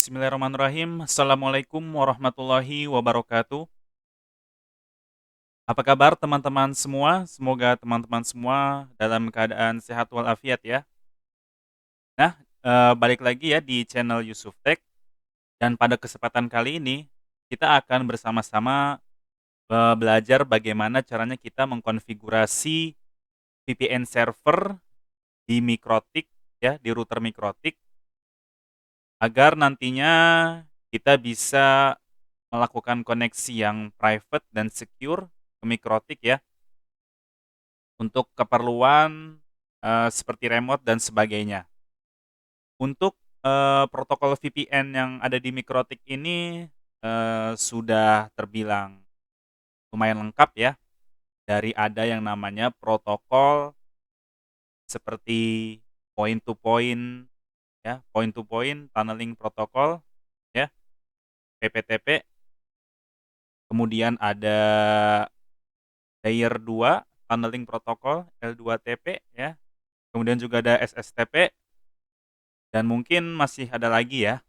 Bismillahirrahmanirrahim. Assalamualaikum warahmatullahi wabarakatuh. Apa kabar teman-teman semua? Semoga teman-teman semua dalam keadaan sehat walafiat ya. Nah, balik lagi ya di channel Yusuf Tech dan pada kesempatan kali ini kita akan bersama-sama, belajar bagaimana caranya kita mengkonfigurasi VPN server di Mikrotik ya, di router Mikrotik agar nantinya kita bisa melakukan koneksi yang private dan secure ke Mikrotik ya, untuk keperluan, seperti remote dan sebagainya. Untuk, protokol VPN yang ada di Mikrotik ini, sudah terbilang lumayan lengkap ya, dari ada yang namanya protokol seperti point to point ya, point to point tunneling protokol ya, PPTP, kemudian ada layer 2 tunneling protokol L2TP ya, kemudian juga ada SSTP dan mungkin masih ada lagi ya.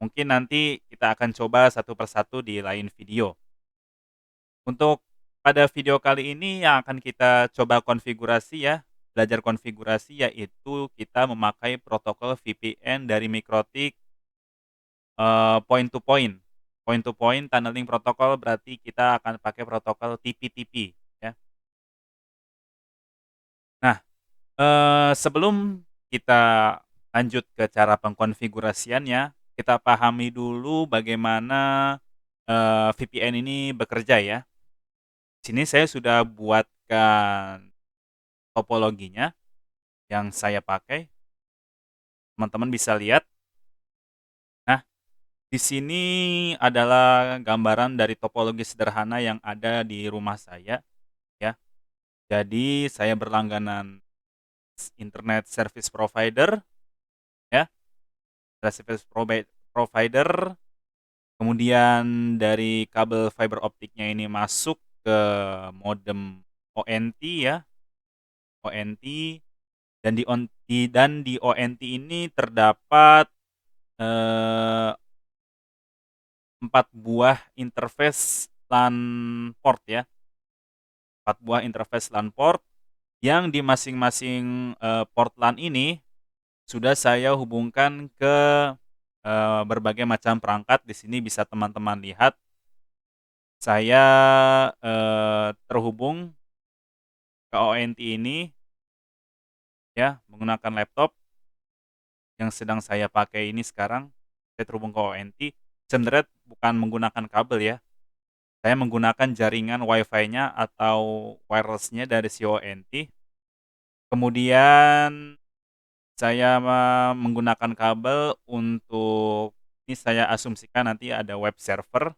Mungkin nanti kita akan coba satu persatu di lain video. Untuk pada video kali ini yang akan kita coba konfigurasi ya, belajar konfigurasi yaitu kita memakai protokol VPN dari Mikrotik, point to point. Point to point tunneling protokol berarti kita akan pakai protokol TP-TP ya. Nah, sebelum kita lanjut ke cara pengkonfigurasiannya, kita pahami dulu bagaimana, VPN ini bekerja ya. Sini saya sudah buatkan topologinya yang saya pakai, teman-teman bisa lihat. Nah, di sini adalah gambaran dari topologi sederhana yang ada di rumah saya ya. Jadi saya berlangganan internet service provider ya, service provider, kemudian dari kabel fiber optiknya ini masuk ke modem ONT ya, ONT dan di ONT ini terdapat, eee, 4 buah interface LAN port ya, 4 buah interface LAN port yang di masing-masing, port LAN ini sudah saya hubungkan ke, berbagai macam perangkat. Di sini bisa teman-teman lihat saya, terhubung ke ONT ini ya, menggunakan laptop yang sedang saya pakai ini sekarang. Saya terhubung ke ONT, sebenarnya bukan menggunakan kabel ya, saya menggunakan jaringan WiFi-nya atau wireless-nya dari si ONT. Kemudian saya menggunakan kabel untuk ini saya asumsikan nanti ada web server.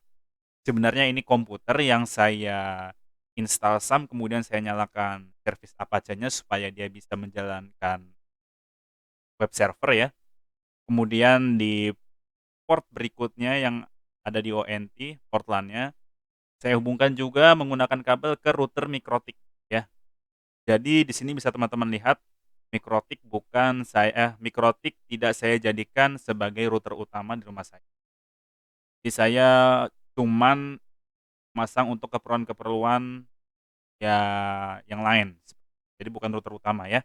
Sebenarnya ini komputer yang saya install SAM, kemudian saya nyalakan service Apache-nya supaya dia bisa menjalankan web server ya. Kemudian di port berikutnya yang ada di ONT, port LAN-nya, saya hubungkan juga menggunakan kabel ke router Mikrotik ya. Jadi di sini bisa teman-teman lihat Mikrotik tidak saya jadikan sebagai router utama di rumah saya. Jadi saya cuman masang untuk keperluan-keperluan ya yang lain, jadi bukan router utama ya.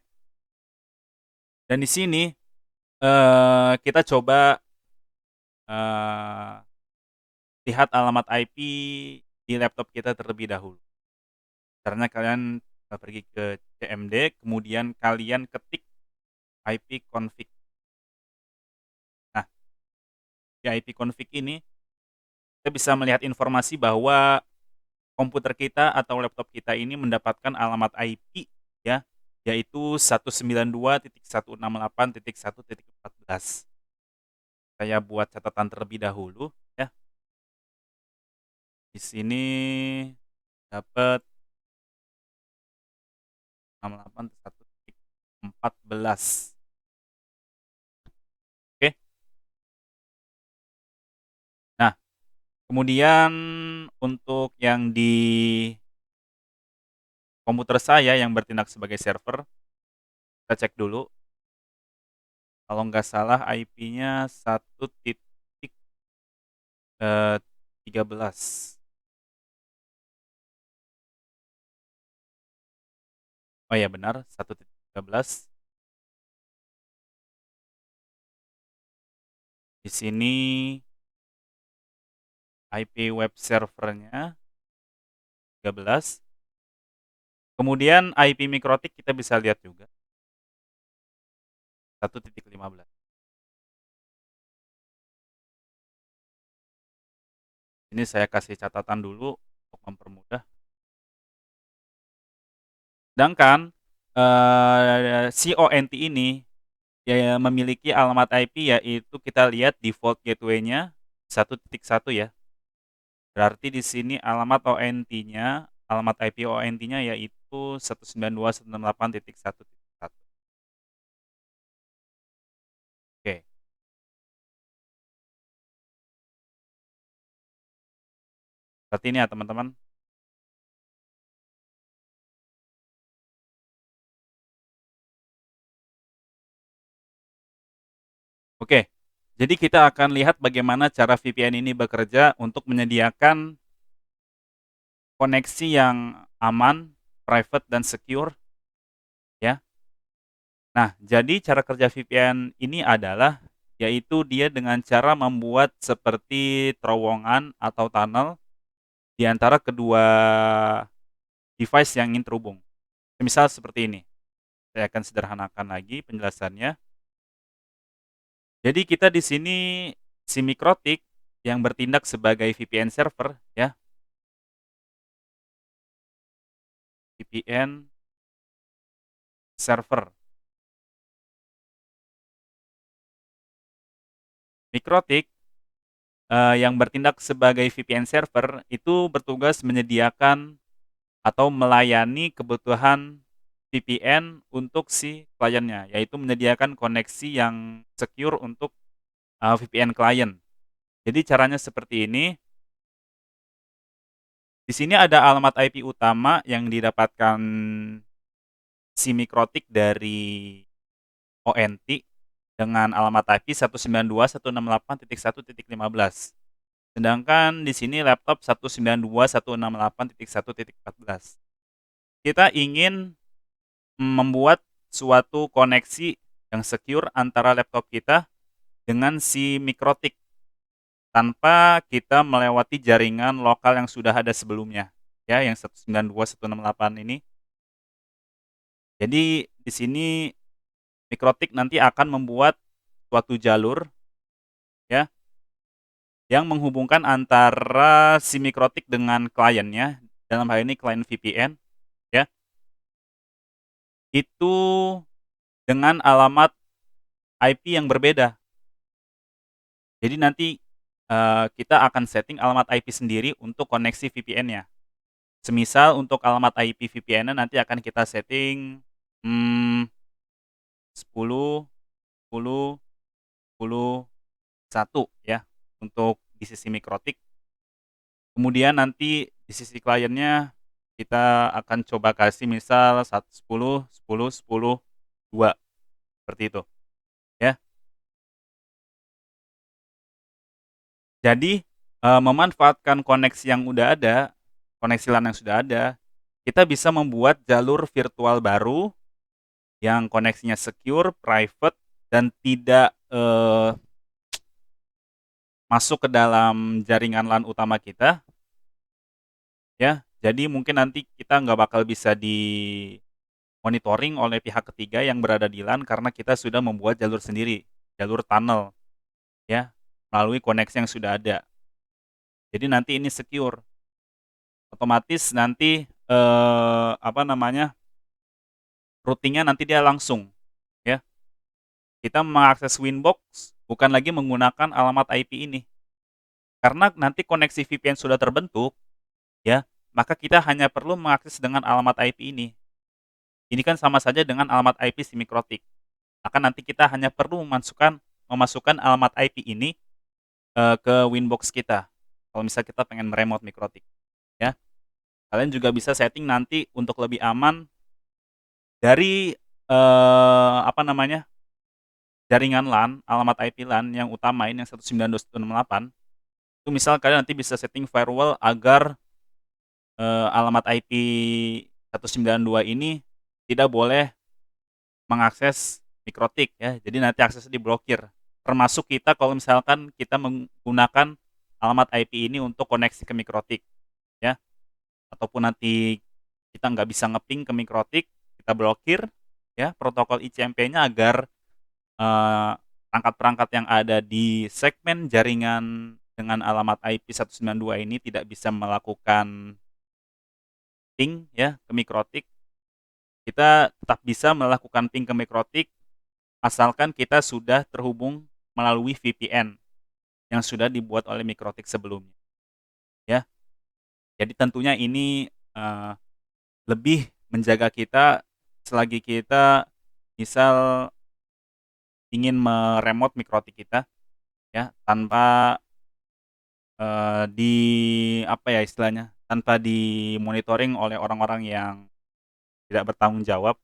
Dan di sini, kita coba, eee, lihat alamat IP di laptop kita terlebih dahulu. Caranya kalian, pergi ke CMD, kemudian kalian ketik IP config. Nah, di IP config ini kita bisa melihat informasi bahwa komputer kita atau laptop kita ini mendapatkan alamat IP ya, yaitu 192.168.1.14. Saya buat catatan terlebih dahulu ya. Di sini dapat 68.1.14. Oke. Nah, kemudian untuk yang di komputer saya yang bertindak sebagai server, kita cek dulu Kalau nggak salah IP-nya 1.13. Oh ya benar, 1.13. Di sini IP web servernya 13. Kemudian IP mikrotik kita bisa lihat juga 1.15. Ini saya kasih catatan dulu untuk mempermudah. Sedangkan si ONT ini ya memiliki alamat IP yaitu kita lihat default gateway-nya 1.1 ya. Berarti di sini alamat ONT-nya, alamat IP ONT-nya yaitu 192.168.1.1. Oke, seperti ini ya teman-teman. Oke, jadi kita akan lihat bagaimana cara VPN ini bekerja untuk menyediakan koneksi yang aman, private, dan secure ya. Nah, jadi cara kerja VPN ini adalah yaitu dia dengan cara membuat seperti terowongan atau tunnel di antara kedua device yang ingin terhubung. Misal seperti ini, saya akan sederhanakan lagi penjelasannya. Jadi kita di sini si Mikrotik yang bertindak sebagai VPN server ya, VPN server. Mikrotik yang bertindak sebagai VPN server itu bertugas menyediakan atau melayani kebutuhan VPN untuk si kliennya, yaitu menyediakan koneksi yang secure untuk VPN klien. Jadi caranya seperti ini. Di sini ada alamat IP utama yang didapatkan si Mikrotik dari ONT dengan alamat IP 192.168.1.15. Sedangkan di sini laptop 192.168.1.14. Kita ingin membuat suatu koneksi yang secure antara laptop kita dengan si Mikrotik tanpa kita melewati jaringan lokal yang sudah ada sebelumnya, ya, yang 192.168 ini. Jadi di sini Mikrotik nanti akan membuat suatu jalur ya yang menghubungkan antara si Mikrotik dengan kliennya, dalam hal ini klien VPN ya. Itu dengan alamat IP yang berbeda. Jadi nanti kita akan setting alamat IP sendiri untuk koneksi VPN-nya. Semisal untuk alamat IP VPN-nya nanti akan kita setting 10, 10, 10, 1 ya untuk di sisi Mikrotik. Kemudian nanti di sisi kliennya kita akan coba kasih misal 10, 10, 10, 2 seperti itu ya. Jadi memanfaatkan koneksi yang udah ada, koneksi LAN yang sudah ada, kita bisa membuat jalur virtual baru yang koneksinya secure, private, dan tidak masuk ke dalam jaringan LAN utama kita ya. Jadi mungkin nanti kita nggak bakal bisa dimonitoring oleh pihak ketiga yang berada di LAN karena kita sudah membuat jalur sendiri, jalur tunnel ya, melalui koneksi yang sudah ada. Jadi nanti ini secure. Otomatis nanti routing-nya nanti dia langsung ya. Kita mengakses Winbox bukan lagi menggunakan alamat IP ini. Karena nanti koneksi VPN sudah terbentuk ya, maka kita hanya perlu mengakses dengan alamat IP ini. Ini kan sama saja dengan alamat IP si Mikrotik. Maka nanti kita hanya perlu memasukkan alamat IP ini ke Winbox kita. Kalau misalnya kita pengen meremote Mikrotik ya. Kalian juga bisa setting nanti untuk lebih aman dari jaringan LAN, alamat IP LAN yang utama ini yang 192.168, itu misal kalian nanti bisa setting firewall agar, alamat IP 192 ini tidak boleh mengakses mikrotik ya, jadi nanti aksesnya diblokir. Termasuk kita kalau misalkan kita menggunakan alamat IP ini untuk koneksi ke mikrotik ya, ataupun nanti kita nggak bisa ngeping ke mikrotik, kita blokir ya protokol ICMP-nya agar, perangkat-perangkat yang ada di segmen jaringan dengan alamat IP 192 ini tidak bisa melakukan ping ya ke mikrotik. Kita tetap bisa melakukan ping ke mikrotik asalkan kita sudah terhubung melalui VPN yang sudah dibuat oleh mikrotik sebelumnya ya. Jadi tentunya ini, lebih menjaga kita selagi kita misal ingin me-remote mikrotik kita ya, tanpa, di apa ya istilahnya, tanpa dimonitoring oleh orang-orang yang tidak bertanggung jawab,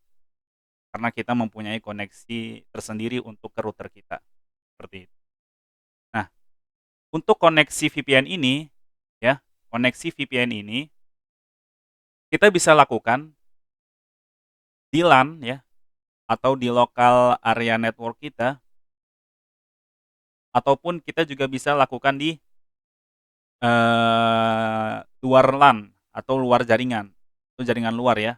karena kita mempunyai koneksi tersendiri untuk ke router kita, seperti itu. Nah, untuk koneksi VPN ini ya, koneksi VPN ini kita bisa lakukan di LAN ya, atau di lokal area network kita, ataupun kita juga bisa lakukan di, luar LAN atau luar jaringan, itu jaringan luar ya.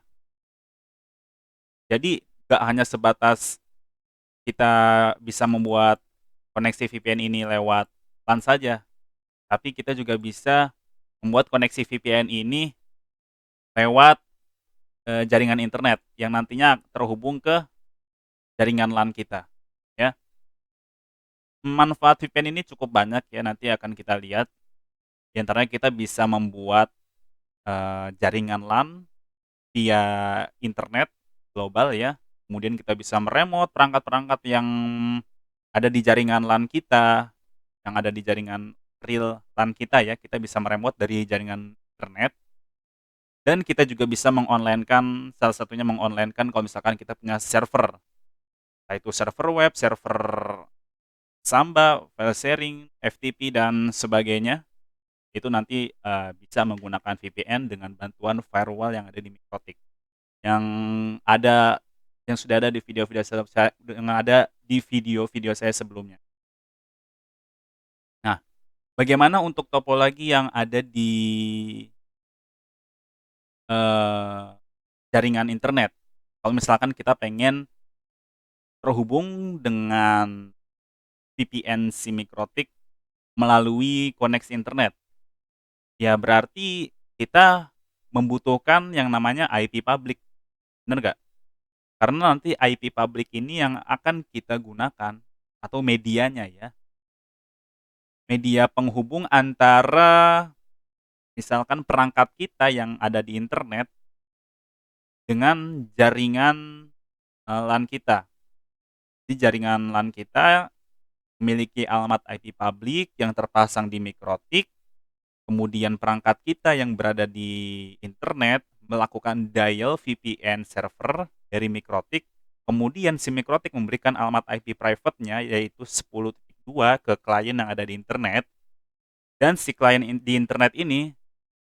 Jadi nggak hanya sebatas kita bisa membuat koneksi VPN ini lewat LAN saja, tapi kita juga bisa membuat koneksi VPN ini lewat, jaringan internet yang nantinya terhubung ke jaringan LAN kita, ya. Manfaat VPN ini cukup banyak ya, nanti akan kita lihat. Di antaranya kita bisa membuat, jaringan LAN via internet global ya, kemudian kita bisa meremote perangkat-perangkat yang ada di jaringan LAN kita, yang ada di jaringan real LAN kita ya, kita bisa meremote dari jaringan internet. Dan kita juga bisa mengonlinekan, salah satunya mengonlinekan kalau misalkan kita punya server, entah itu server web, server Samba, file sharing, FTP, dan sebagainya. Itu nanti, bisa menggunakan VPN dengan bantuan firewall yang ada di mikrotik. Yang ada yang sudah ada di video-video yang ada di video-video saya sebelumnya. Nah, bagaimana untuk topologi yang ada di, eee, jaringan internet? Kalau misalkan kita pengen terhubung dengan VPN si mikrotik melalui koneksi internet, ya berarti kita membutuhkan yang namanya IP public, bener nggak? Karena nanti IP public ini yang akan kita gunakan atau medianya ya, media penghubung antara misalkan perangkat kita yang ada di internet dengan jaringan, LAN kita. Di jaringan LAN kita memiliki alamat IP public yang terpasang di mikrotik, kemudian perangkat kita yang berada di internet melakukan dial VPN server dari mikrotik, kemudian si mikrotik memberikan alamat IP private-nya yaitu 10.2 ke klien yang ada di internet, dan si klien di internet ini,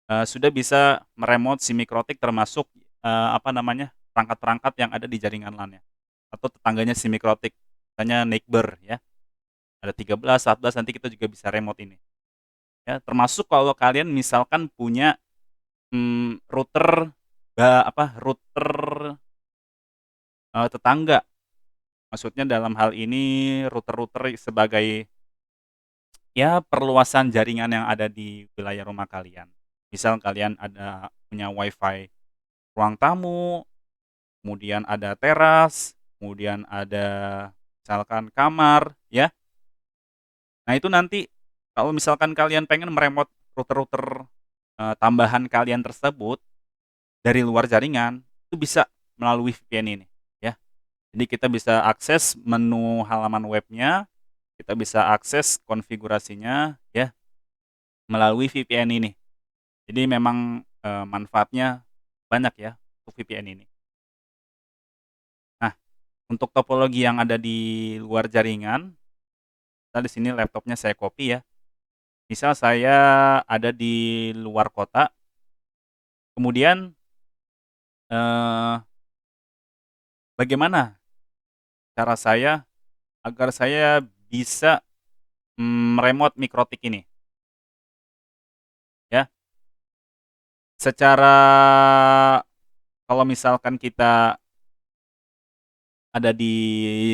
sudah bisa meremote si mikrotik termasuk, apa namanya, perangkat-perangkat yang ada di jaringan LAN-nya atau tetangganya si mikrotik, misalnya neighbor ya, ada 13, 14 nanti kita juga bisa remote ini. Ya, termasuk kalau kalian misalkan punya, router, router, tetangga. Maksudnya dalam hal ini router-router sebagai, ya perluasan jaringan yang ada di wilayah rumah kalian. Misal kalian ada punya WiFi ruang tamu, kemudian ada teras, kemudian ada misalkan kamar, ya. Nah itu nanti kalau misalkan kalian pengen meremote router-router, tambahan kalian tersebut dari luar jaringan, itu bisa melalui VPN ini, ya. Jadi kita bisa akses menu halaman webnya, kita bisa akses konfigurasinya, ya, melalui VPN ini. Jadi memang, manfaatnya banyak ya untuk VPN ini. Nah, Untuk topologi yang ada di luar jaringan, misal di sini laptopnya saya copy ya. Misal saya ada di luar kota, kemudian, eee, bagaimana cara saya agar saya bisa, meremote mikrotik ini, ya. Secara kalau misalkan kita ada di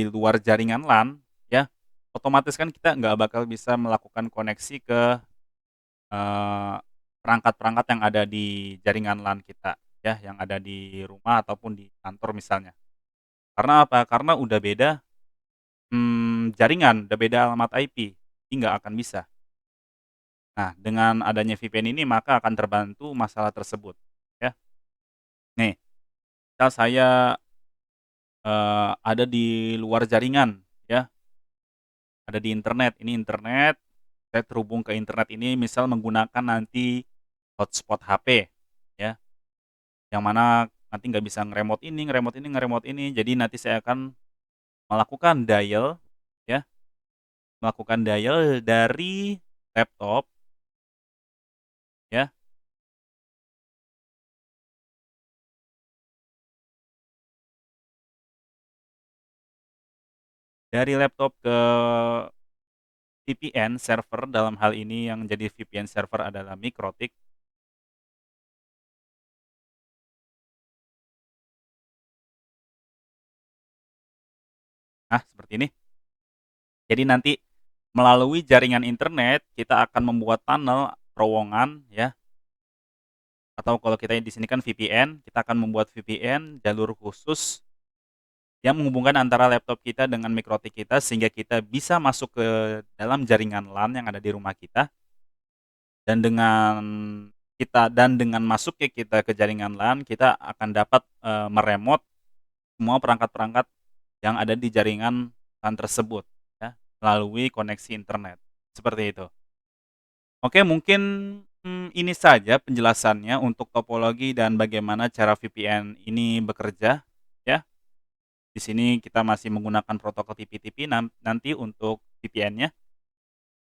luar jaringan LAN, ya, otomatis kan kita nggak bakal bisa melakukan koneksi ke, eee, perangkat-perangkat yang ada di jaringan LAN kita, ya, yang ada di rumah ataupun di kantor misalnya. Karena apa? Karena udah beda, jaringan, udah beda alamat IP, jadi nggak akan bisa. Nah, dengan adanya VPN ini maka akan terbantu masalah tersebut, ya. Nih, misal saya, ada di luar jaringan, ya, ada di internet, ini internet, saya terhubung ke internet ini misal menggunakan nanti hotspot HP, ya, yang mana nanti nggak bisa nge-remote ini nge-remote ini nge-remote ini. Jadi nanti saya akan melakukan dial, ya, melakukan dial dari laptop, ya, dari laptop ke VPN server, dalam hal ini yang jadi VPN server adalah Mikrotik. Nah, seperti ini. Jadi nanti melalui jaringan internet kita akan membuat tunnel, terowongan, ya, atau kalau kita di sini kan VPN, kita akan membuat VPN jalur khusus yang menghubungkan antara laptop kita dengan mikrotik kita sehingga kita bisa masuk ke dalam jaringan LAN yang ada di rumah kita, dan dengan masuknya kita ke jaringan LAN, kita akan dapat, meremote semua perangkat-perangkat yang ada di jaringan LAN tersebut, ya, melalui koneksi internet, seperti itu. Oke, mungkin, ini saja penjelasannya untuk topologi dan bagaimana cara VPN ini bekerja, ya. Di sini kita masih menggunakan protokol TP-TP nanti untuk VPN-nya.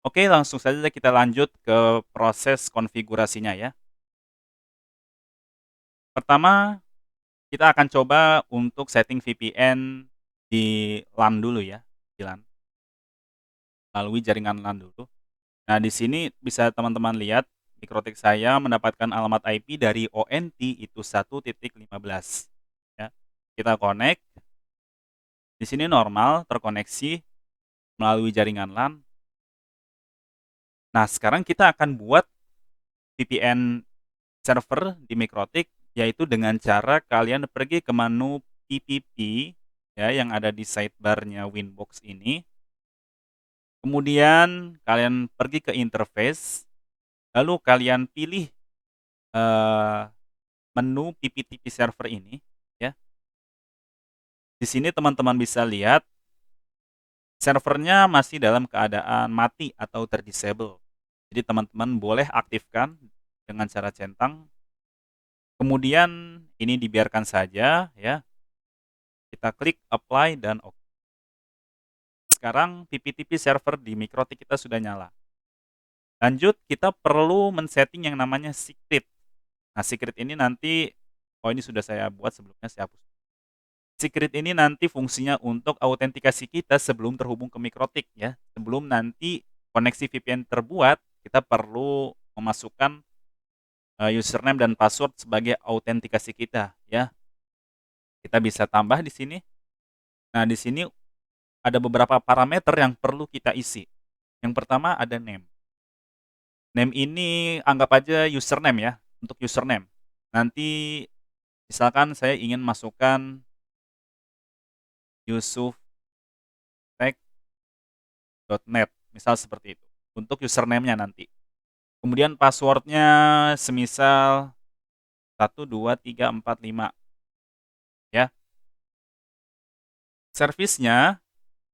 Oke, langsung saja kita lanjut ke proses konfigurasinya ya. Pertama, kita akan coba untuk setting VPN di LAN dulu ya, di LAN, melalui jaringan LAN dulu. Nah, di sini bisa teman-teman lihat Mikrotik saya mendapatkan alamat IP dari ONT itu 1.15, ya. Kita connect, di sini normal terkoneksi melalui jaringan LAN. Nah, sekarang kita akan buat VPN server di Mikrotik, yaitu dengan cara kalian pergi ke menu PPP, ya, yang ada di sidebar-nya Winbox ini. Kemudian kalian pergi ke interface, lalu kalian pilih, eee, menu PPTP server ini, ya. Di sini teman-teman bisa lihat servernya masih dalam keadaan mati atau terdisable. Jadi teman-teman boleh aktifkan dengan cara centang, kemudian ini dibiarkan saja ya, kita klik apply dan oke. Sekarang PPTP server di Mikrotik kita sudah nyala. Lanjut kita perlu men-setting yang namanya secret. Nah, secret ini nanti oh ini sudah saya buat sebelumnya, saya hapus. Secret ini nanti fungsinya untuk autentikasi kita sebelum terhubung ke Mikrotik ya. Sebelum nanti koneksi VPN terbuat, kita perlu memasukkan, username dan password sebagai autentikasi kita ya. Kita bisa tambah di sini. Nah, di sini ada beberapa parameter yang perlu kita isi. Yang pertama ada name. Name ini anggap aja username ya, untuk username. Nanti misalkan saya ingin masukkan yusuftek.net, misal seperti itu, untuk username-nya nanti. Kemudian password-nya semisal 1, 2, 3, 4, 5 ya. Servisnya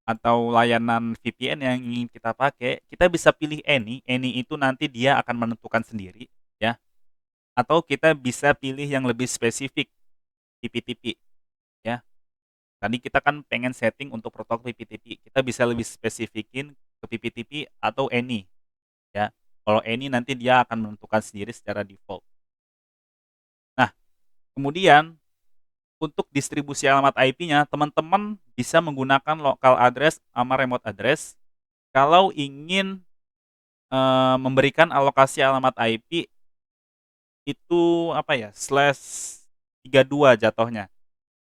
atau layanan VPN yang ingin kita pakai, kita bisa pilih any itu nanti dia akan menentukan sendiri ya, atau kita bisa pilih yang lebih spesifik, TP-TP ya. Tadi kita kan pengen setting untuk protokol PPTP, kita bisa lebih spesifikin ke PPTP atau any, ya. Kalau any nanti dia akan menentukan sendiri secara default. Nah, kemudian untuk distribusi alamat IP-nya, teman-teman bisa menggunakan local address sama remote address kalau ingin, memberikan alokasi alamat IP itu, apa ya, /32 jatuhnya.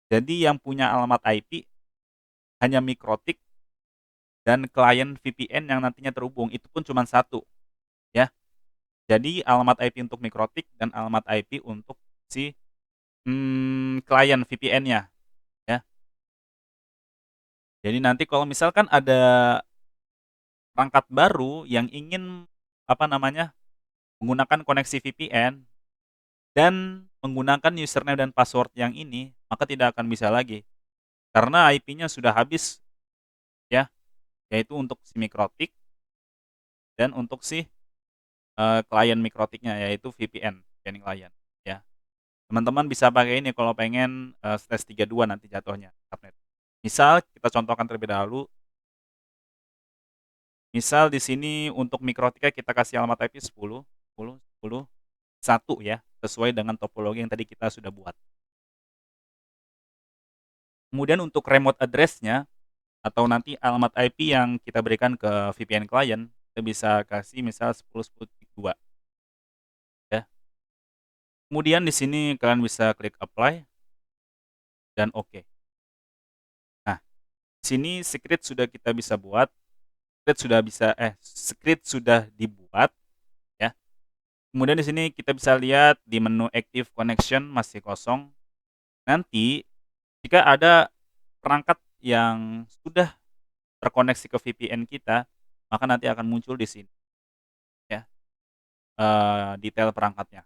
Jadi yang punya alamat IP hanya mikrotik dan klien VPN yang nantinya terhubung, itu pun cuma satu, ya. Jadi alamat IP untuk mikrotik dan alamat IP untuk si, klien VPN-nya, ya. Jadi nanti kalau misalkan ada perangkat baru yang ingin, apa namanya, menggunakan koneksi VPN dan menggunakan username dan password yang ini, maka tidak akan bisa lagi, karena IP-nya sudah habis, ya, yaitu untuk si mikrotik dan untuk si, klien mikrotiknya, yaitu VPN, VPN klien, ya. Teman-teman bisa pakai ini kalau pengen, /32 nanti jatuhnya, subnet. Misal kita contohkan terlebih dahulu, misal di sini untuk mikrotiknya kita kasih alamat IP 10, 10, 10, 1 ya, sesuai dengan topologi yang tadi kita sudah buat. Kemudian untuk remote address-nya atau nanti alamat IP yang kita berikan ke VPN client, kita bisa kasih misal 10, 10.2, ya. Kemudian di sini kalian bisa klik apply dan oke. Nah, di sini script sudah kita bisa buat, script sudah dibuat, ya. Kemudian di sini kita bisa lihat di menu active connection masih kosong. Nanti jika ada perangkat yang sudah terkoneksi ke VPN kita, maka nanti akan muncul di sini, ya, detail perangkatnya.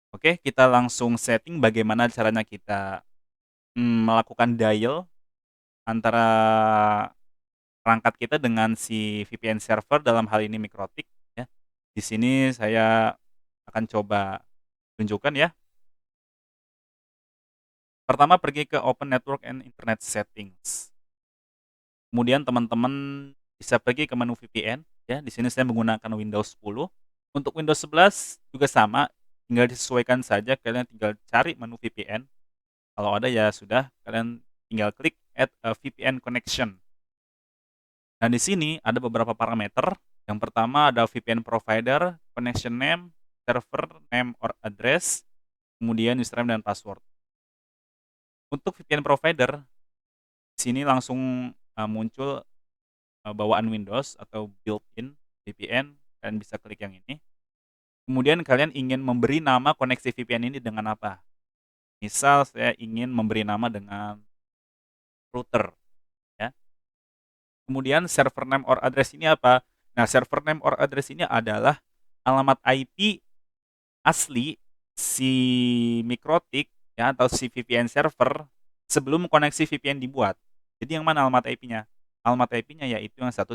Oke, kita langsung setting bagaimana caranya kita, melakukan dial antara perangkat kita dengan si VPN server dalam hal ini mikrotik, ya. Di sini saya akan coba tunjukkan ya. Pertama pergi ke Open Network and Internet Settings. Kemudian teman-teman bisa pergi ke menu VPN, ya. Di sini saya menggunakan Windows 10. Untuk Windows 11 juga sama, tinggal disesuaikan saja, kalian tinggal cari menu VPN. Kalau ada ya sudah, kalian tinggal klik add a VPN connection. Nah, di sini ada beberapa parameter. Yang pertama ada VPN provider, connection name, server name or address, kemudian username dan password. Untuk VPN provider, di sini langsung, muncul, bawaan Windows atau built-in VPN, kalian bisa klik yang ini. Kemudian kalian ingin memberi nama koneksi VPN ini dengan apa? Misal saya ingin memberi nama dengan router, ya. Kemudian server name or address ini apa? Nah, server name or address ini adalah alamat IP asli si mikrotik, ya, atau si VPN server sebelum koneksi VPN dibuat. Jadi yang mana alamat IP-nya? Alamat IP-nya yaitu yang 1.15.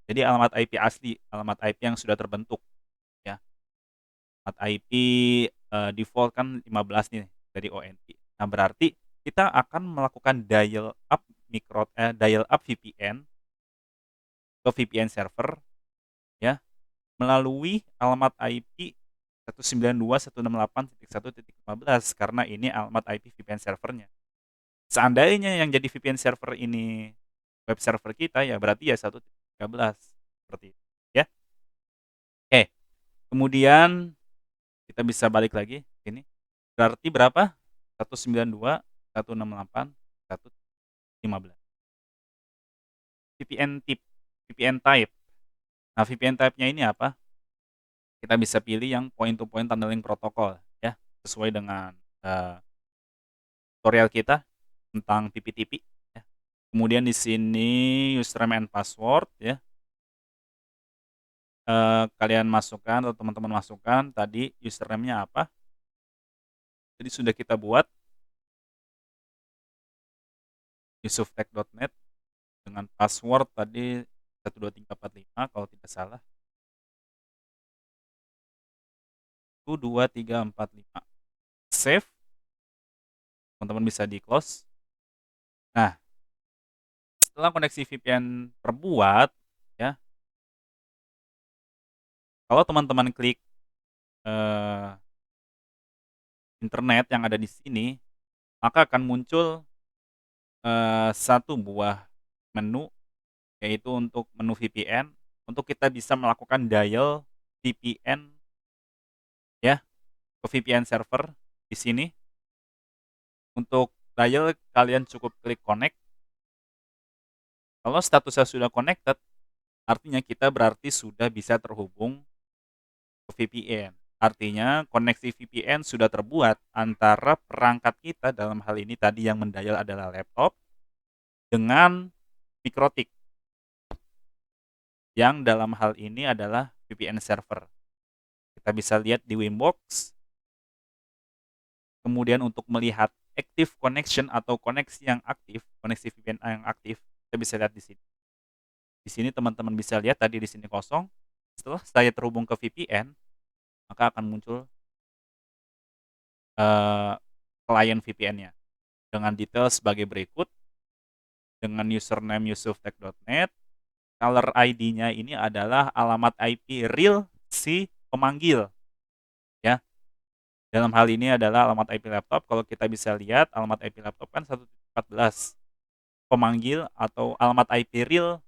Jadi alamat IP asli, alamat IP yang sudah terbentuk, ya. Alamat IP, default kan 15 nih dari ONT. Nah, berarti kita akan melakukan dial up VPN ke VPN server, ya, melalui alamat IP 192.168.1.15 karena ini alamat IP VPN servernya. Seandainya yang jadi VPN server ini web server kita, ya berarti ya 1.13 seperti itu, ya. Oke, kemudian kita bisa balik lagi ini. Berarti berapa? 192.168.1.15. VPN type. Nah, VPN type-nya ini apa? Kita bisa pilih yang point to point tunneling protocol, ya, sesuai dengan, tutorial kita tentang PPTP, ya. Kemudian di sini username and password, ya, kalian masukkan atau teman-teman masukkan tadi username-nya apa. Jadi sudah kita buat yusuftech.net dengan password tadi 12345 kalau tidak salah. 12345. Save. teman-teman bisa di-close. Nah, setelah koneksi VPN terbuat, ya, kalau teman-teman klik, eee, internet yang ada di sini, maka akan muncul, satu buah menu, yaitu untuk menu VPN, untuk kita bisa melakukan dial VPN ya, ke VPN server di sini. Untuk dial kalian cukup klik connect. Kalau statusnya sudah connected, artinya kita berarti sudah bisa terhubung ke VPN. Artinya koneksi VPN sudah terbuat antara perangkat kita, dalam hal ini tadi yang mendial adalah laptop, dengan mikrotik, yang dalam hal ini adalah VPN server. Kita bisa lihat di Winbox. Kemudian untuk melihat active connection atau koneksi yang aktif, koneksi VPN yang aktif, kita bisa lihat di sini. Di sini teman-teman bisa lihat tadi di sini kosong. Setelah saya terhubung ke VPN, maka akan muncul klien VPN-nya dengan detail sebagai berikut. Dengan username yusuftek.net, caller ID-nya ini adalah alamat IP real si pemanggil, ya. Dalam hal ini adalah alamat IP laptop. Kalau kita bisa lihat alamat IP laptop kan 1.14. Pemanggil atau alamat IP real,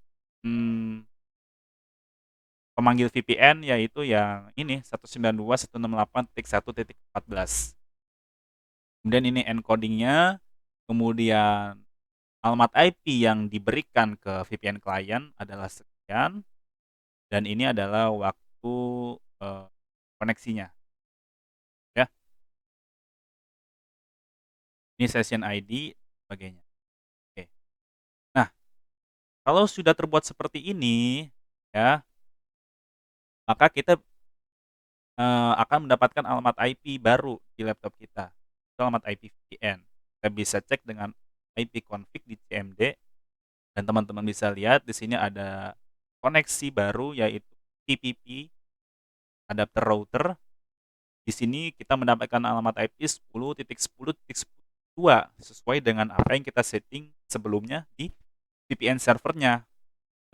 pemanggil VPN yaitu yang ini 192.168.1.14. Kemudian ini encoding-nya, kemudian alamat IP yang diberikan ke VPN klien adalah sekian, dan ini adalah waktu koneksinya, ya. Ini session ID, sebagainya. Oke. Nah, kalau sudah terbuat seperti ini, ya, maka kita akan mendapatkan alamat IP baru di laptop kita. Itu alamat IP VPN. Kita bisa cek dengan IP config di CMD, dan teman-teman bisa lihat di sini ada koneksi baru yaitu TPP adapter router. Di sini kita mendapatkan alamat IP 10.10.2 sesuai dengan apa yang kita setting sebelumnya di VPN servernya.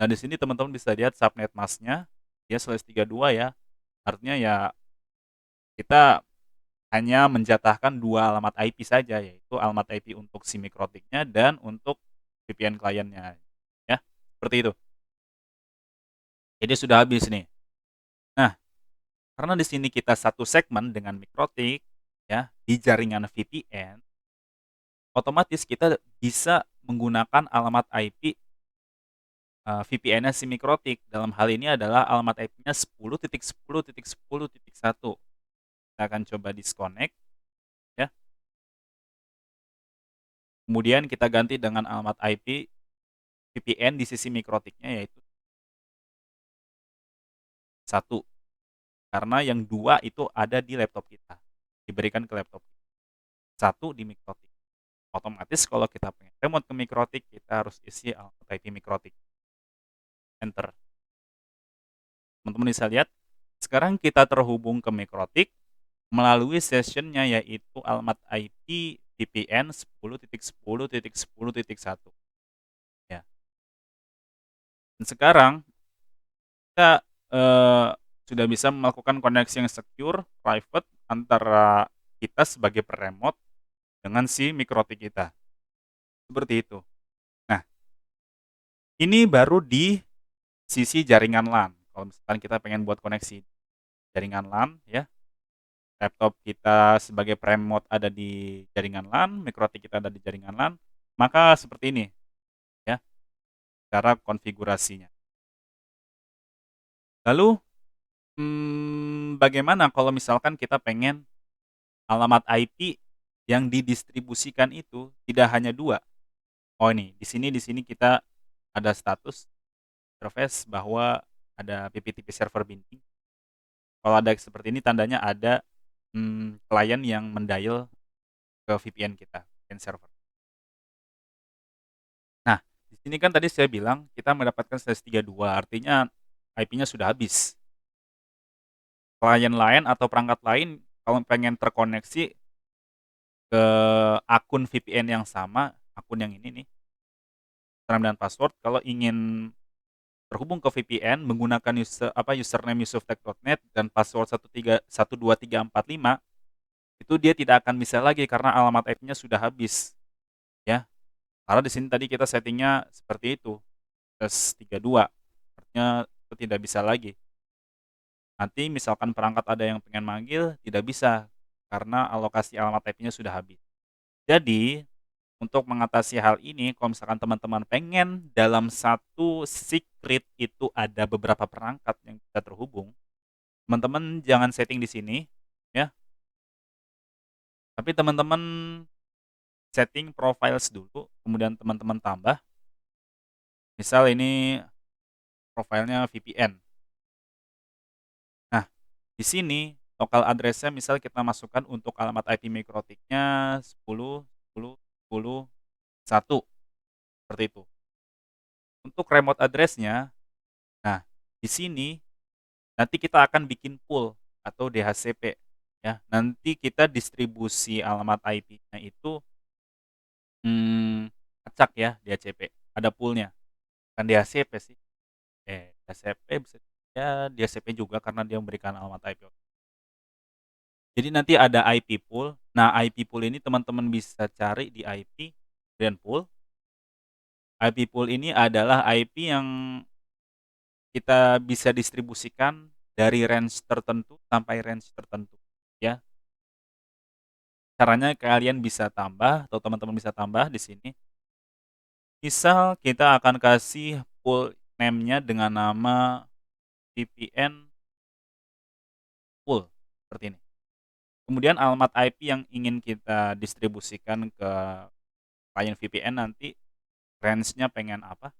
Nah, di sini teman-teman bisa lihat subnet masknya dia /32 ya. Artinya ya kita hanya menjatahkan 2 alamat IP saja, yaitu alamat IP untuk si mikrotiknya dan untuk VPN kliennya, ya, seperti itu. Jadi sudah habis nih. Nah, karena di sini kita satu segmen dengan mikrotik, ya, di jaringan VPN, otomatis kita bisa menggunakan alamat IP VPN-nya si mikrotik. Dalam hal ini adalah alamat IP-nya 10.10.10.1. Kita akan coba disconnect, ya. Kemudian kita ganti dengan alamat IP VPN di sisi mikrotiknya yaitu 1. Karena yang 2 itu ada di laptop kita, diberikan ke laptop. 1 di mikrotik. Otomatis kalau kita pengen remote ke mikrotik, kita harus isi alamat IP mikrotik. Enter. Teman-teman bisa lihat, sekarang kita terhubung ke mikrotik melalui session-nya yaitu alamat IP VPN 10.10.10.1. Ya. Dan sekarang kita sudah bisa melakukan koneksi yang secure, private antara kita sebagai peremote dengan si mikrotik kita. Seperti itu. Nah, ini baru di sisi jaringan LAN. Kalau misalkan kita pengen buat koneksi jaringan LAN, ya, laptop kita sebagai premote ada di jaringan LAN, mikrotik kita ada di jaringan LAN, maka seperti ini, ya, cara konfigurasinya. Lalu, bagaimana kalau misalkan kita pengen alamat IP yang didistribusikan itu tidak hanya 2? Oh ini, di sini kita ada status interface bahwa ada PPTP server binting. Kalau ada seperti ini tandanya ada klien yang mendial ke VPN kita, VPN server. Nah, di sini kan tadi saya bilang kita mendapatkan /32, artinya IP-nya sudah habis. Klien lain atau perangkat lain kalau pengen terkoneksi ke akun VPN yang sama, akun yang ini nih, username dan password. Kalau ingin terhubung ke VPN menggunakan username yusuftek.net dan password 12345, itu dia tidak akan bisa lagi karena alamat IP-nya sudah habis, ya. Karena di sini tadi kita settingnya seperti itu, +32, artinya itu tidak bisa lagi. Nanti misalkan perangkat ada yang pengen manggil, tidak bisa, karena alokasi alamat IP-nya sudah habis. Jadi, untuk mengatasi hal ini, kalau misalkan teman-teman pengen dalam satu secret itu ada beberapa perangkat yang bisa terhubung, teman-teman jangan setting di sini, ya, tapi teman-teman setting profiles dulu, kemudian teman-teman tambah, misal ini profilnya VPN. Nah, di sini local address-nya misal kita masukkan untuk alamat IP mikrotiknya 10, 10, 10, 1, seperti itu. Untuk remote address-nya, nah di sini nanti kita akan bikin pool atau DHCP, ya. Nanti kita distribusi alamat IP-nya itu, acak ya DHCP, ada pool-nya, bukan DHCP sih, DHCP bisa ya DHCP juga karena dia memberikan alamat IP. Jadi nanti ada IP pool. Nah, IP pool ini teman-teman bisa cari di IP brand pool. IP pool ini adalah IP yang kita bisa distribusikan dari range tertentu sampai range tertentu, ya. Caranya kalian bisa tambah atau teman-teman bisa tambah di sini. Misal kita akan kasih pool name-nya dengan nama VPN pool, seperti ini. Kemudian alamat IP yang ingin kita distribusikan ke klien VPN nanti range-nya pengen apa,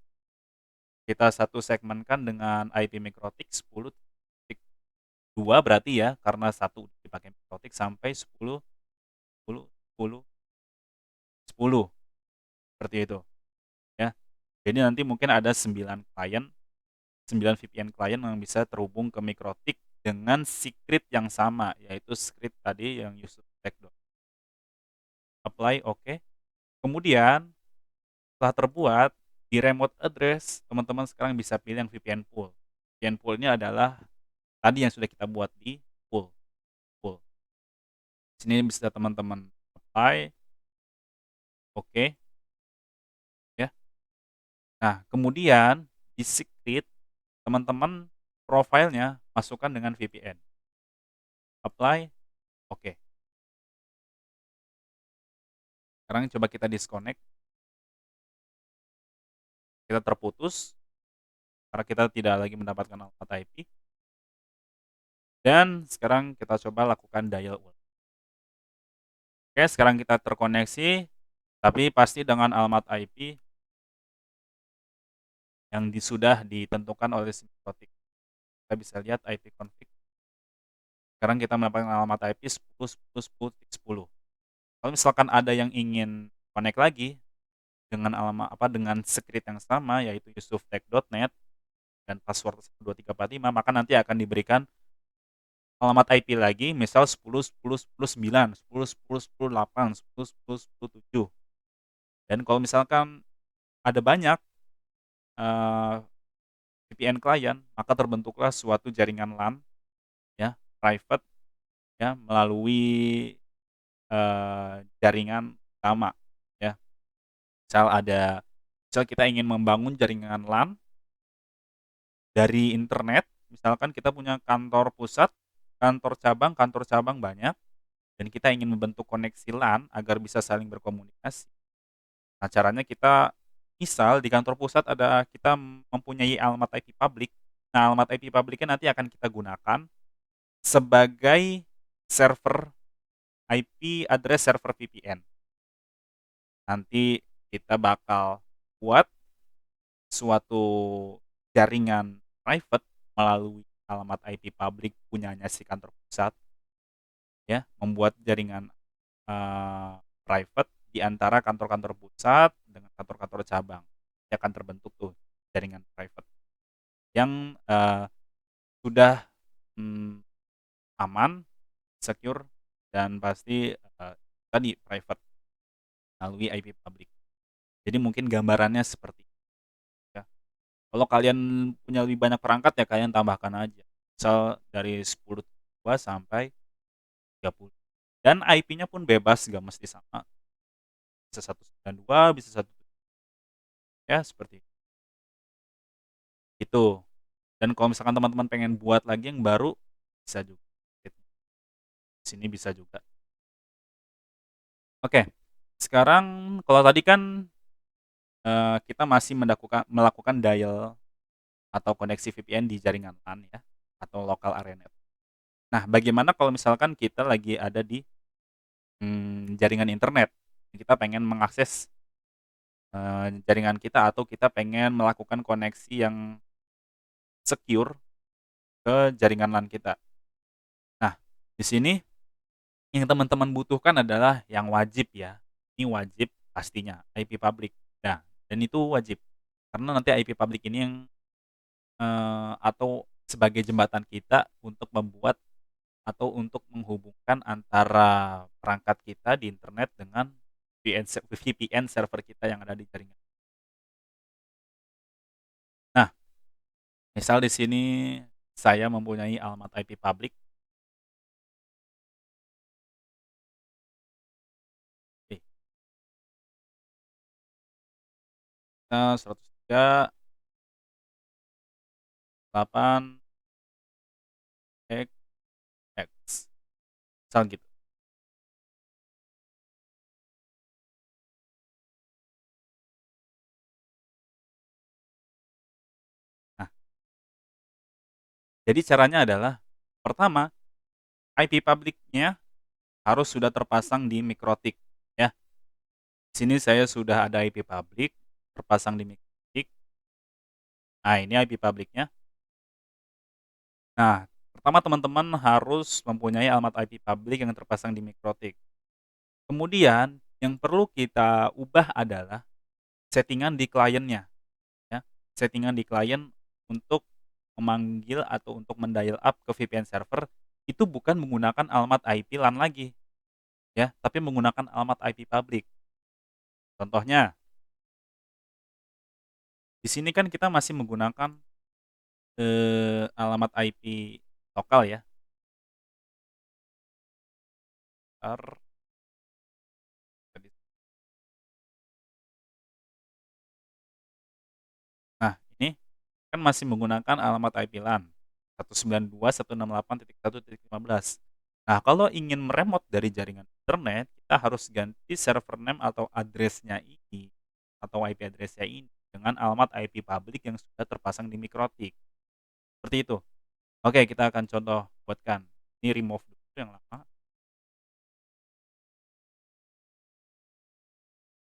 kita satu segmenkan dengan IP mikrotik 10.2 berarti ya, karena satu dipakai mikrotik sampai 10, 10, 10, 10, seperti itu, ya. Jadi nanti mungkin ada 9 klien, 9 VPN klien yang bisa terhubung ke mikrotik dengan secret yang sama, yaitu script tadi yang yusuftek. Apply, oke. Kemudian setelah terbuat, di remote address, teman-teman sekarang bisa pilih yang VPN pool. VPN pool-nya adalah tadi yang sudah kita buat di pool, pool. Sini bisa teman-teman apply, oke, ya. Nah, kemudian di secret, teman-teman profilnya masukkan dengan VPN. Apply, oke. Sekarang coba kita disconnect, kita terputus, karena kita tidak lagi mendapatkan alamat IP. Dan sekarang kita coba lakukan dial ulang. Oke, sekarang kita terkoneksi, tapi pasti dengan alamat IP yang sudah ditentukan oleh si mikrotik. Kita bisa lihat IP config. Sekarang kita mendapatkan alamat IP 10, 10, 10, 10. Kalau misalkan ada yang ingin connect lagi dengan dengan script yang sama yaitu yusuftek.net dan password 12345, maka nanti akan diberikan alamat IP lagi, misal 10, 10, 10, 9, 10, 10, 10, 8, 10, 10, 10, 7. Dan kalau misalkan ada banyak VPN klien, maka terbentuklah suatu jaringan LAN, ya, private, ya, melalui jaringan utama, ya. Misal kita ingin membangun jaringan LAN dari internet, misalkan kita punya kantor pusat, kantor cabang banyak, dan kita ingin membentuk koneksi LAN agar bisa saling berkomunikasi. Nah, caranya kita misal di kantor pusat kita mempunyai alamat IP publik. Nah, alamat IP publiknya nanti akan kita gunakan sebagai server IP address server VPN. Nanti kita bakal buat suatu jaringan private melalui alamat IP publik punyanya si kantor pusat, ya, membuat jaringan, private di antara kantor-kantor pusat dengan kantor-kantor cabang. Ya akan terbentuk tuh jaringan private yang, sudah, mmm, aman, secure, dan pasti, tadi private melalui IP public. Jadi mungkin gambarannya seperti itu ya. Kalau kalian punya lebih banyak perangkat ya kalian tambahkan aja. Misal dari 10.2 sampai 30. Dan IP-nya pun bebas, nggak mesti sama. Bisa 192, bisa 1, ya seperti itu. Dan kalau misalkan teman-teman pengen buat lagi yang baru, bisa juga. Di sini bisa juga. Oke, sekarang kalau tadi kan kita masih melakukan dial atau koneksi VPN di jaringan LAN ya, atau local area network. Nah, bagaimana kalau misalkan kita lagi ada di jaringan internet, kita pengen mengakses jaringan kita atau kita pengen melakukan koneksi yang secure ke jaringan LAN kita. Nah, di sini yang teman-teman butuhkan adalah yang wajib ya, ini wajib pastinya IP public. Nah, dan itu wajib karena nanti IP public ini yang atau sebagai jembatan kita untuk membuat atau untuk menghubungkan antara perangkat kita di internet dengan VPN server kita yang ada di jaringan. Nah, misal di sini saya mempunyai alamat IP public. Oke, kita 103.8x, misal gitu. Nah, jadi caranya adalah pertama, IP public-nya harus sudah terpasang di MikroTik ya. Di sini saya sudah ada IP public terpasang di MikroTik. Nah, ini IP public-nya. Nah, pertama teman-teman harus mempunyai alamat IP public yang terpasang di MikroTik. Kemudian yang perlu kita ubah adalah settingan di kliennya ya. Settingan di klien untuk memanggil atau untuk mendial up ke VPN server itu bukan menggunakan alamat IP LAN lagi ya, tapi menggunakan alamat IP public. Contohnya, di sini kan kita masih menggunakan alamat IP lokal ya. Bentar, nah, ini kan masih menggunakan alamat IP LAN 192.168.1.15. Nah, kalau ingin meremote dari jaringan internet, kita harus ganti server name atau address-nya ini atau IP address-nya ini dengan alamat IP public yang sudah terpasang di MikroTik. Seperti itu. Oke, kita akan contoh buatkan. Ini remove dulu yang lama.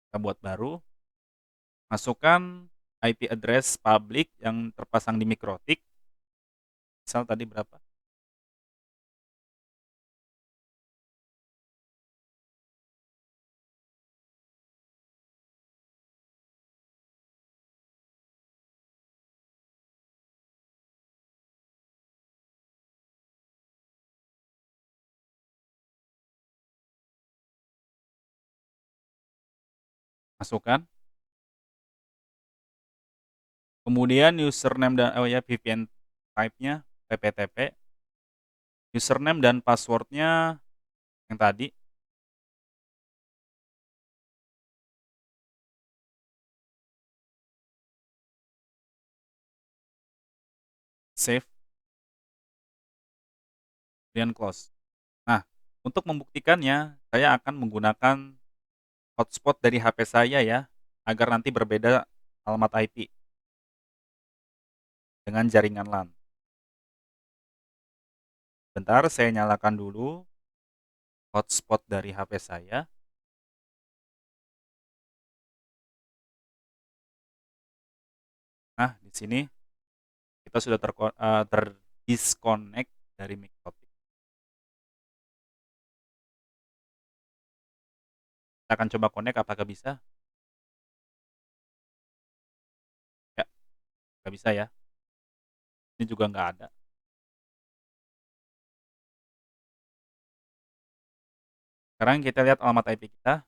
Kita buat baru. Masukkan IP address public yang terpasang di MikroTik. Misal tadi berapa? Masukkan. Kemudian username dan oh ya VPN type-nya PPTP. Username dan password-nya yang tadi. Save, kemudian close. Nah, untuk membuktikannya, saya akan menggunakan hotspot dari HP saya ya, agar nanti berbeda alamat IP dengan jaringan LAN. Bentar, saya nyalakan dulu hotspot dari HP saya. Nah, di sini kita sudah terdisconnect dari MikroTik. Kita akan coba connect, apakah bisa? Ya, nggak bisa ya. Ini juga nggak ada. Kita Sekarang kita lihat alamat IP kita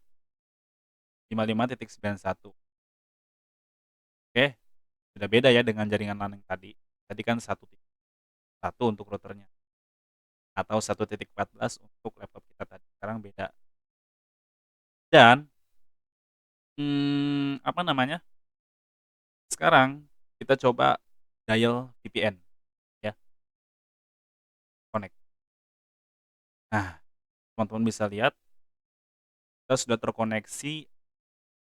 55.91. Oke, sudah beda ya dengan jaringan LAN yang tadi. Tadi kan 1.1 untuk routernya atau 1.14 untuk laptop kita tadi. Sekarang beda. Dan apa namanya? Sekarang kita coba dial VPN ya, connect. Nah, teman-teman bisa lihat kita sudah terkoneksi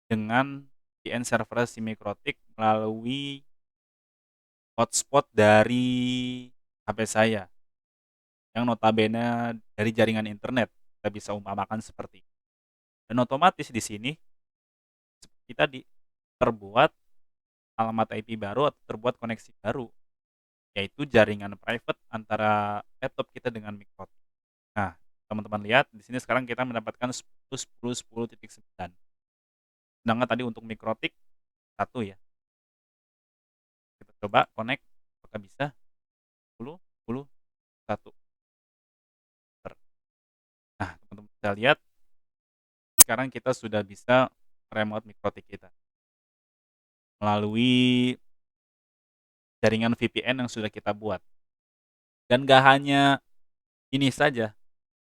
dengan VPN server Simikrotik melalui hotspot dari HP saya, yang notabene dari jaringan internet, kita bisa umpamakan seperti itu. Dan otomatis di sini kita terbuat alamat IP baru atau terbuat koneksi baru, yaitu jaringan private antara laptop kita dengan Mikrotik. Nah, teman-teman lihat di sini sekarang kita mendapatkan 10.10.10.9. Sedangkan tadi untuk Mikrotik 1 ya. Kita coba connect apakah bisa 10, 10, 1. Nah, teman-teman bisa lihat sekarang kita sudah bisa remote Mikrotik kita melalui jaringan VPN yang sudah kita buat. Dan gak hanya ini saja,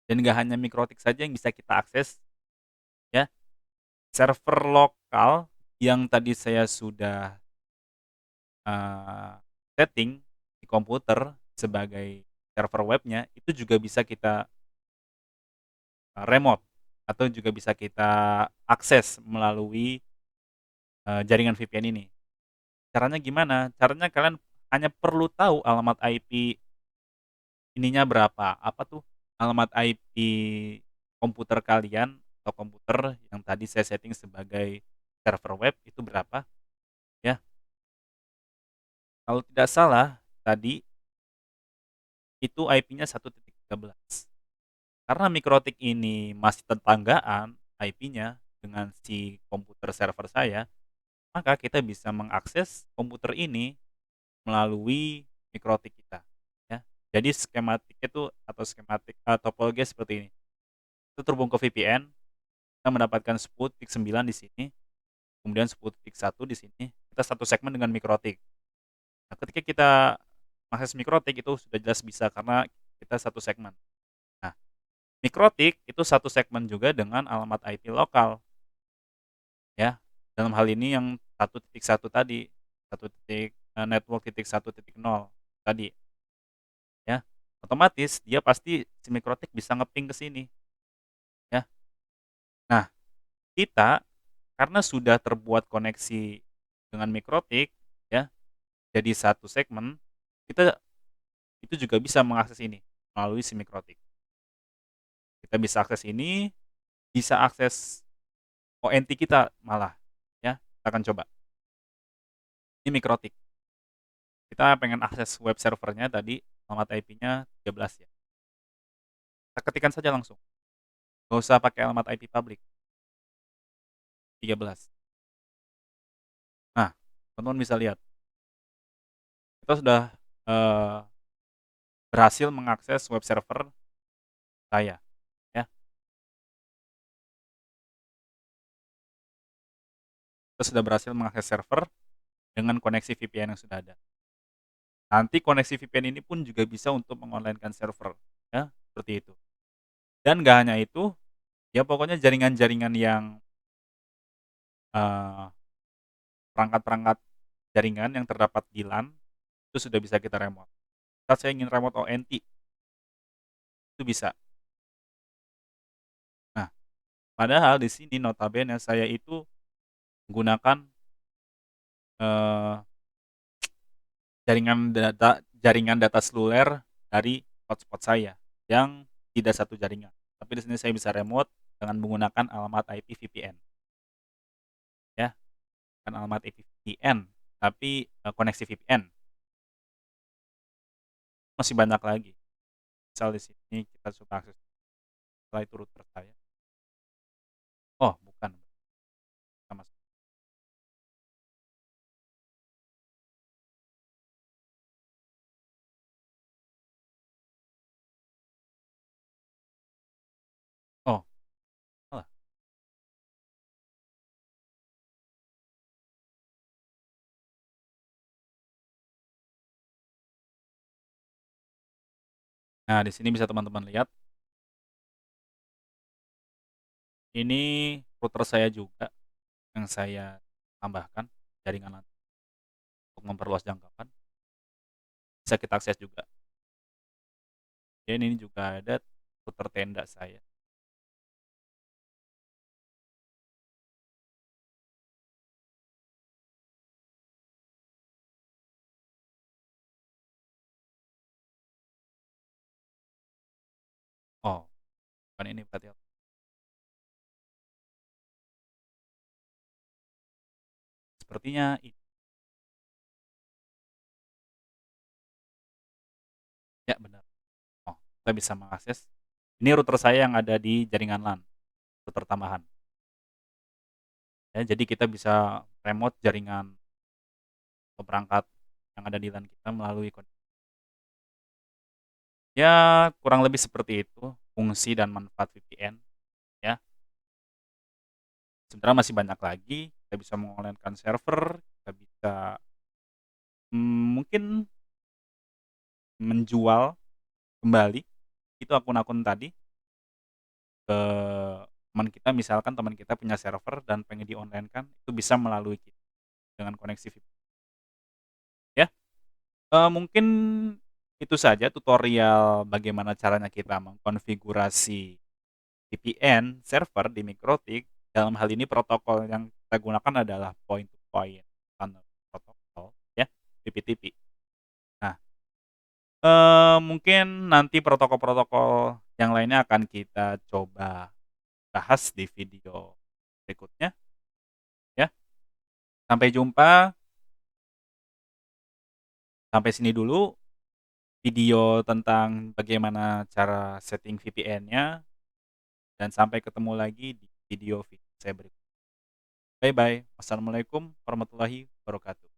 dan gak hanya Mikrotik saja yang bisa kita akses ya. Server lokal yang tadi saya sudah setting di komputer sebagai server webnya, itu juga bisa kita remote atau juga bisa kita akses melalui jaringan VPN ini. Caranya gimana? Caranya kalian hanya perlu tahu alamat IP ininya berapa, apa tuh, alamat IP komputer kalian atau komputer yang tadi saya setting sebagai server web itu berapa, ya. Kalau tidak salah tadi itu IP-nya 1.13. Karena Mikrotik ini masih tetanggaan IP-nya dengan si komputer server saya, maka kita bisa mengakses komputer ini melalui Mikrotik kita, ya. Jadi skematiknya tuh atau skematik topologinya seperti ini. Itu terhubung ke VPN, kita mendapatkan 10.9 di sini, kemudian 10.1 di sini, kita satu segmen dengan Mikrotik. Nah, ketika kita mengakses Mikrotik itu sudah jelas bisa karena kita satu segmen. Nah, Mikrotik itu satu segmen juga dengan alamat IP lokal, ya. Dalam hal ini yang 1.1 tadi, network titik 1.0 tadi, ya. Otomatis dia pasti si Mikrotik bisa ngeping ke sini, ya. Nah, kita karena sudah terbuat koneksi dengan Mikrotik, ya, jadi satu segmen, kita itu juga bisa mengakses ini melalui si Mikrotik. Kita bisa akses ini, bisa akses ONT kita malah, ya. Kita akan coba. Ini Mikrotik. Kita pengen akses web servernya tadi, alamat IP-nya 13 ya. Kita ketikkan saja langsung. Nggak usah pakai alamat IP public. 13. Nah, teman-teman bisa lihat. Kita sudah berhasil mengakses web server saya, ya. Kita sudah berhasil mengakses server dengan koneksi VPN yang sudah ada. Nanti koneksi VPN ini pun juga bisa untuk mengonlinekan server, ya, seperti itu. Dan nggak hanya itu, ya pokoknya jaringan-jaringan yang eee, perangkat-perangkat jaringan yang terdapat di LAN itu sudah bisa kita remote. Saat saya ingin remote ONT, itu bisa. Nah, padahal di sini notabene saya itu menggunakan eee, jaringan data seluler dari hotspot saya yang tidak satu jaringan. Tapi di sini saya bisa remote dengan menggunakan alamat IP VPN, ya, bukan alamat IP VPN, tapi koneksi VPN. Masih banyak lagi. Misal di sini kita coba akses, setelah itu router saya. Oh, bukan. Sama. Oh. Nah, di sini bisa teman-teman lihat, ini router saya juga yang saya tambahkan jaringan LAN untuk memperluas jangkauan, bisa kita akses juga. Dan ini juga ada router tenda saya. Oh, bukan ini berarti ya? Sepertinya ya benar. Oh, kita bisa mengakses. Ini router saya yang ada di jaringan LAN, router tambahan. Ya, jadi kita bisa remote jaringan atau perangkat yang ada di LAN kita melalui ya kurang lebih seperti itu fungsi dan manfaat VPN ya. Sebenarnya masih banyak lagi, kita bisa mengonlinekan server, kita bisa, mungkin menjual kembali itu akun-akun tadi ke teman kita, misalkan teman kita punya server dan pengen di-online-kan, itu bisa melalui kita dengan koneksi VPN ya. Mungkin itu saja tutorial bagaimana caranya kita mengkonfigurasi VPN server di MikroTik. Dalam hal ini protokol yang kita gunakan adalah point to point tunnel protocol ya, PPTP. Nah, mungkin nanti protokol-protokol yang lainnya akan kita coba bahas di video berikutnya ya. Sampai jumpa, sampai sini dulu video tentang bagaimana cara setting VPN-nya, dan sampai ketemu lagi di video saya berikutnya. Bye-bye. Wassalamualaikum warahmatullahi wabarakatuh.